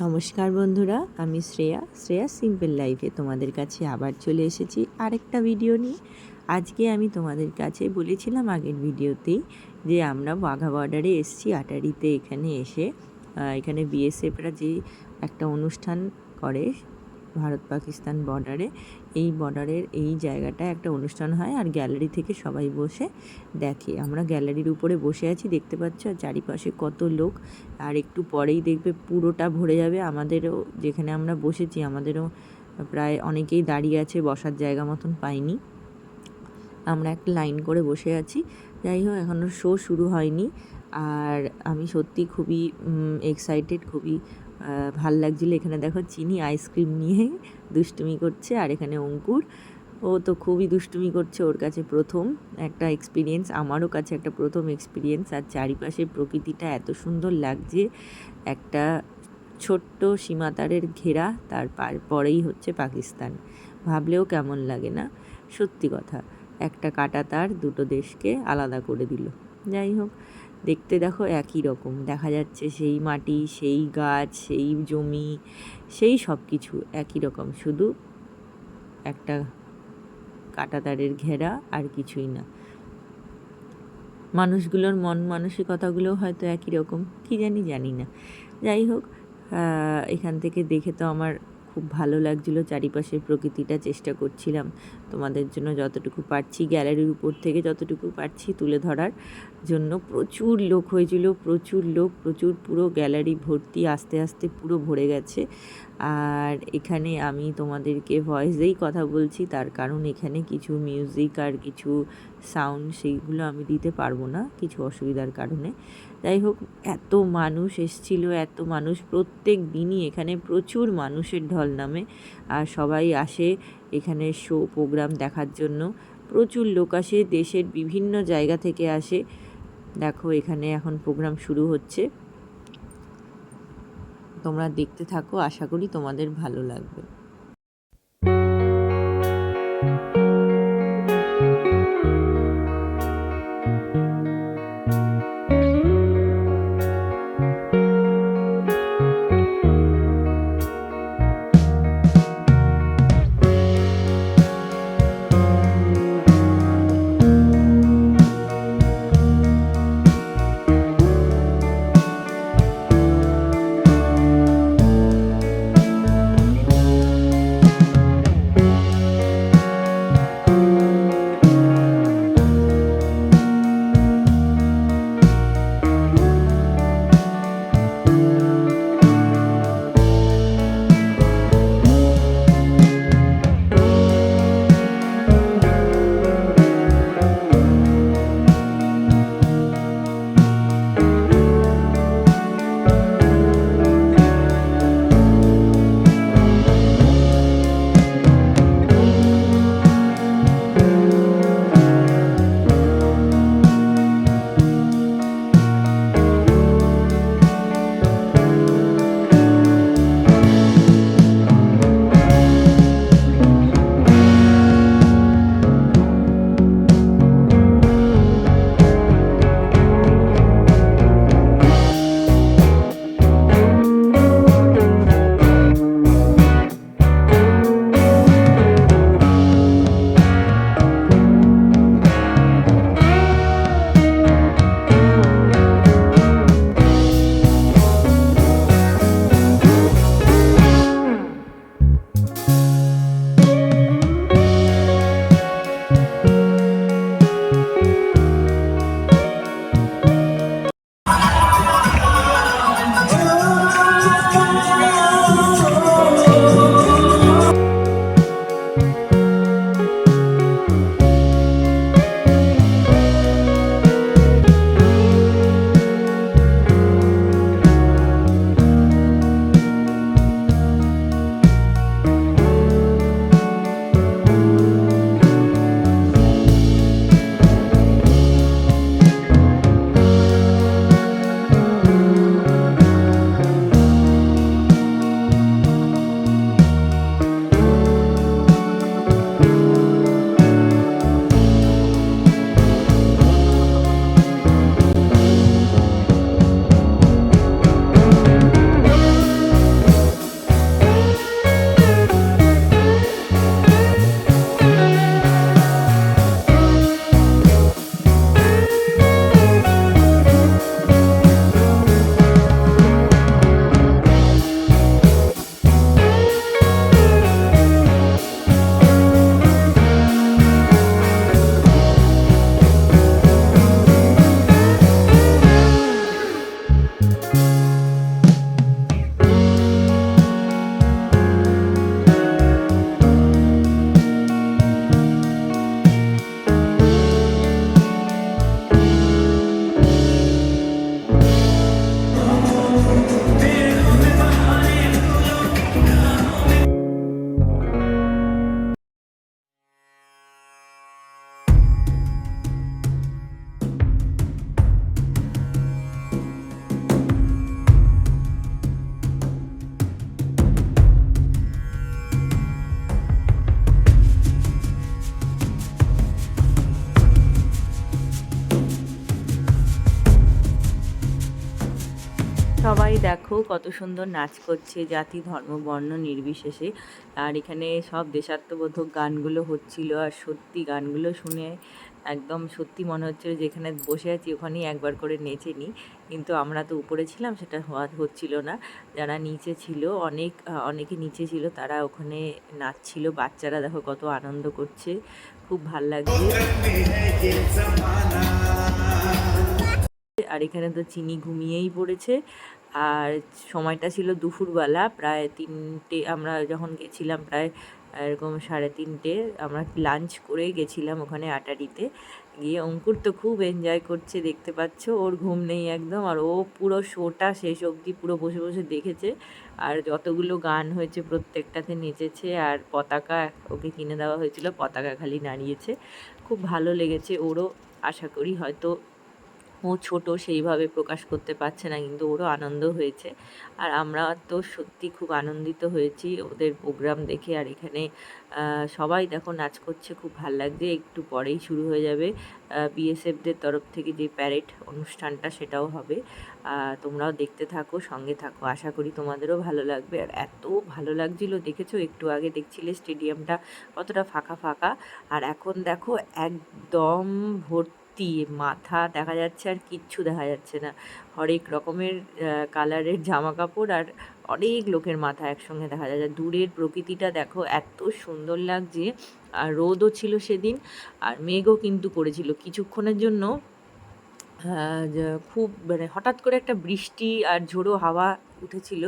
নমস্কার বন্ধুরা, আমি শ্রেয়া সিম্পল লাইফে তোমাদের কাছে আবার চলে এসেছি আরেকটা ভিডিও নিয়ে। আজকে আমি তোমাদের কাছে বলেছিলাম আগের ভিডিওতেই যে আমরা বাঘা বর্ডারে এসেছি আটারিতে। এখানে এসে এখানে বিএসএফরা যে একটা অনুষ্ঠান করে ভারত পাকিস্তান বর্ডারে, এই বর্ডারের এই জায়গাটায় একটা অনুষ্ঠান হয় আর গ্যালারি থেকে সবাই বসে দেখে। আমরা গ্যালারির উপরে বসে আছি, দেখতে পাচ্ছ, আর চারিপাশে কত লোক। আর একটু পরেই দেখবে পুরোটা ভরে যাবে। আমাদেরও যেখানে আমরা বসেছি আমাদেরও প্রায় অনেকেই দাঁড়িয়ে আছে, বসার জায়গা মতন পাইনি। আমরা একটা লাইন করে বসে আছি। যাই হোক, এখনও শো শুরু হয়নি। আর আমি সত্যি খুবই এক্সাইটেড, খুবই ভাল লাগছিলো। এখানে দেখো চিনি আইসক্রিম নিয়ে দুষ্টুমি করছে, আর এখানে অঙ্কুর, ও তো খুবই দুষ্টুমি করছে। ওর কাছে প্রথম একটা এক্সপিরিয়েন্স, আমারও কাছে একটা প্রথম এক্সপিরিয়েন্স। আর চারিপাশে প্রকৃতিটা এত সুন্দর লাগছে, একটা ছোট্ট সীমাতারের ঘেরা, তার পরেই হচ্ছে পাকিস্তান। ভাবলেও কেমন লাগে না? সত্যি কথা, একটা কাঁটা তার দুটো দেশকে আলাদা করে দিল। যাই হোক, দেখতে দেখো একই রকম দেখা যাচ্ছে, সেই মাটি, সেই গাছ, সেই জমি, সেই সব কিছু একই রকম, শুধু একটা কাঁটা তারের ঘেরা, আর কিছুই না। মানুষগুলোর মন মানসিকতাগুলোও হয়তো একই রকম, কী জানি না। যাই হোক, এখান থেকে দেখে তো আমার খুব ভালো লাগছিলো চারিপাশের প্রকৃতিটা। চেষ্টা করছিলাম তোমাদের জন্য যতটুকু পারছি, গ্যালারির উপর থেকে যতটুকু পারছি তুলে ধরার জন্য। প্রচুর লোক হয়েছিল, প্রচুর লোক, প্রচুর, পুরো গ্যালারি ভর্তি, আস্তে আস্তে পুরো ভরে গেছে। আর এখানে আমি তোমাদেরকে ভয়েসেই কথা বলছি, তার কারণ এখানে কিছু মিউজিক আর কিছু সাউন্ড সেইগুলো আমি দিতে পারবো না কিছু অসুবিধার কারণে। যাই হোক, এত মানুষ এসছিল, এত মানুষ, প্রত্যেক দিনই এখানে প্রচুর মানুষের ঢল নামে। আর সবাই আসে এখানে শো প্রোগ্রাম দেখার জন্য। প্রচুর লোক আসে, দেশের বিভিন্ন জায়গা থেকে আসে। দেখো এখানে এখন প্রোগ্রাম শুরু হচ্ছে, তোমরা দেখতে থাকো, আশা করি তোমাদের ভালো লাগবে। দেখো কত সুন্দর নাচ করছে, জাতি ধর্ম বর্ণ নির্বিশেষে। আর এখানে সব দেশাত্মবোধক গানগুলো হচ্ছিল, আর সত্যি গানগুলো শুনে একদম সত্যি মনে হচ্ছিল যেখানে বসে আছি ওখানেই একবার করে নেচে নিই। কিন্তু আমরা তো উপরে ছিলাম, সেটা হচ্ছিল না। যারা নিচে ছিল অনেকে নিচে ছিল, তারা ওখানে নাচছিল। বাচ্চারা দেখো কত আনন্দ করছে, খুব ভাল লাগছে। আর এখানে তো চিনি ঘুমিয়েই পড়েছে। আর সময়টা ছিল দুপুরবেলা, প্রায় 3টে। আমরা যখন গেছিলাম প্রায় এরকম 3:30 আমরা লাঞ্চ করে গেছিলাম ওখানে আটারিতে গিয়ে। অঙ্কুর তো খুব এনজয় করছে, দেখতে পাচ্ছ, ওর ঘুম নেই একদম। আর ও পুরো শোটা শেষ অবধি পুরো বসে বসে দেখেছে। আর যতগুলো গান হয়েছে প্রত্যেকটাতে নেচেছে। আর পতাকা ওকে কিনে দেওয়া হয়েছিল, পতাকা খালি নাড়িয়েছে। খুব ভালো লেগেছে ওরও। আশা করি হয়তো ও ছোট সেইভাবে প্রকাশ করতে পারছে না, কিন্তু ওরও আনন্দ হয়েছে। আর আমরা তো সত্যি খুব আনন্দিত হয়েছি ওদের প্রোগ্রাম দেখে। আর এখানে সবাই দেখো নাচ করছে, খুব ভাল লাগছে। একটু পরেই শুরু হয়ে যাবে বিএসএফদের তরফ থেকে যে প্যারেড অনুষ্ঠানটা, সেটাও হবে। তোমরাও দেখতে থাকো, সঙ্গে থাকো, আশা করি তোমাদেরও ভালো লাগবে। আর এত ভালো লাগছিল, দেখেছো একটু আগে দেখছিলে স্টেডিয়ামটা কতটা ফাঁকা ফাঁকা, আর এখন দেখো একদম ভর্তি, মাথা দেখা যাচ্ছে আর কিচ্ছু দেখা যাচ্ছে না। হরেক রকমের কালারের জামা কাপড় আর অনেক লোকের মাথা একসঙ্গে দেখা যাচ্ছে। দূরের প্রকৃতিটা দেখো এত সুন্দর লাগছে। আর রোদও ছিল সেদিন, আর মেঘও কিন্তু করেছিল কিছুক্ষণের জন্য। খুব মানে হঠাৎ করে একটা বৃষ্টি আর ঝোড়ো হাওয়া উঠেছিল,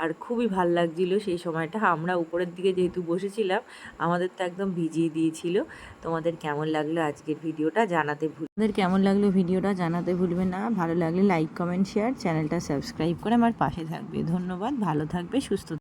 আর খুবই ভাল লাগছিল সেই সময়টা। আমরা উপরের দিকে যেহেতু বসেছিলাম, আমাদের তো একদম ভিজিয়ে দিয়েছিল। তোমাদের কেমন লাগলো আজকের ভিডিওটা জানাতে ভুলবে না। ভালো লাগলে লাইক কমেন্ট শেয়ার, চ্যানেলটা সাবস্ক্রাইব করে আমার পাশে থাকবে। ধন্যবাদ, ভালো থাকবে, সুস্থ